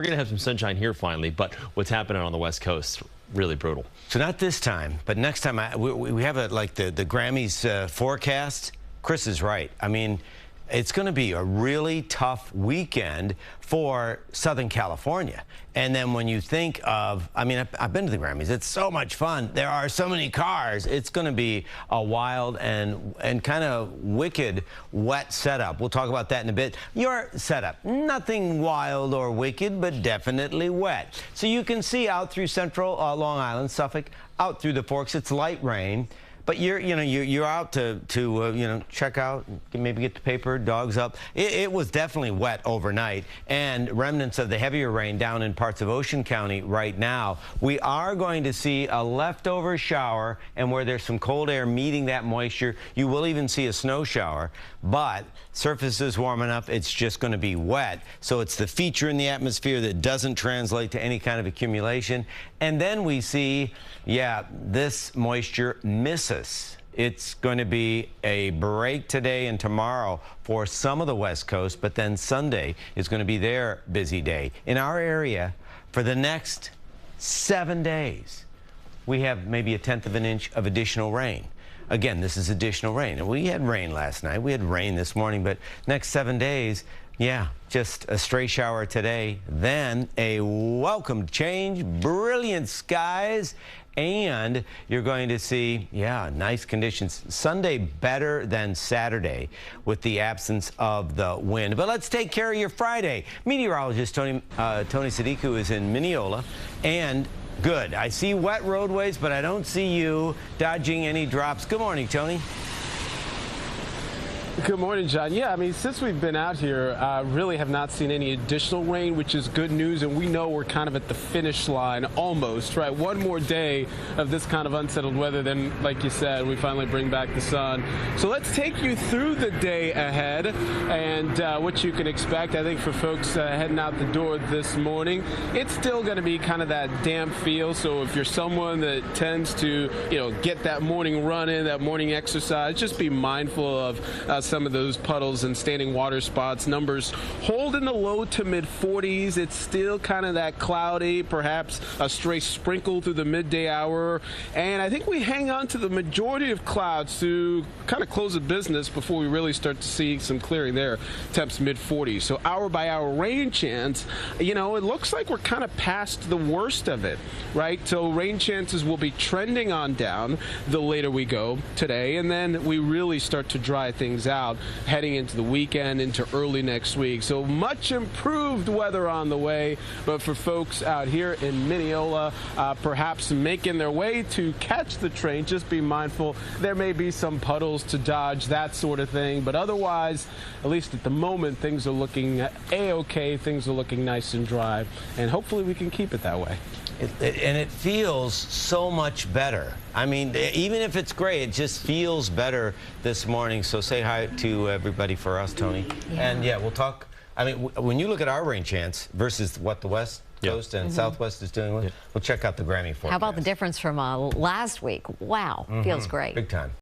We're going to have some sunshine here finally, but what's happening on the West Coast, really brutal. So not this time, but next time we have like the Grammys forecast. Chris is right. I mean, it's going to be a really tough weekend for Southern California. And then when you think of, I mean, I've been to the Grammys. It's so much fun. There are so many cars. It's going to be a wild and kind of wicked wet setup. We'll talk about that in a bit. Your setup, nothing wild or wicked, but definitely wet. So you can see out through central Long Island, Suffolk, out through the Forks. It's light rain. But you're out to check out, maybe get the paper, dogs up. It was definitely wet overnight, and remnants of the heavier rain down in parts of Ocean County right now. We are going to see a leftover shower, and where there's some cold air meeting that moisture, you will even see a snow shower. But surface is warming up. It's just going to be wet. So it's the feature in the atmosphere that doesn't translate to any kind of accumulation. And then we see, yeah, this moisture misses. It's going to be a break today and tomorrow for some of the West Coast, but then Sunday is going to be their busy day. In our area, for the next 7 days, we have maybe 1/10 of an inch of additional rain. Again, this is additional rain. And we had rain last night. We had rain this morning, but next 7 days, yeah, just a stray shower today, then a welcome change, brilliant skies, and you're going to see, yeah, nice conditions. Sunday better than Saturday with the absence of the wind. But let's take care of your Friday. Meteorologist Tony Sadiku is in Mineola, and good. I see wet roadways, but I don't see you dodging any drops. Good morning, Tony. Good morning, John. Yeah, I mean, since we've been out here, really have not seen any additional rain, which is good news, and we know we're kind of at the finish line almost, right? One more day of this kind of unsettled weather, then, like you said, we finally bring back the sun. So let's take you through the day ahead and what you can expect. I think for folks heading out the door this morning, it's still going to be kind of that damp feel. So if you're someone that tends to, get that morning run in, that morning exercise, just be mindful of some of those puddles and standing water spots. Numbers hold in the low to mid 40s. It's still kind of that cloudy, perhaps a stray sprinkle through the midday hour. And I think we hang on to the majority of clouds to kind of close the business before we really start to see some clearing there. Temps mid 40s. So hour by hour rain chance, it looks like we're kind of past the worst of it, right? So rain chances will be trending on down the later we go today. And then we really start to dry things out heading into the weekend, into early next week. So much improved weather on the way, but for folks out here in Mineola, perhaps making their way to catch the train, just be mindful. There may be some puddles to dodge, that sort of thing, but otherwise, at least at the moment, things are looking a-okay. Things are looking nice and dry, and hopefully we can keep it that way. And it feels so much better. I mean, even if it's gray, it just feels better this morning. So say hi to everybody for us, Tony. Yeah. And yeah, we'll talk. I mean, when you look at our rain chance versus what the West Coast and Southwest is doing, we'll check out the Grammy forecast. How about the difference from last week? Wow, feels great. Big time.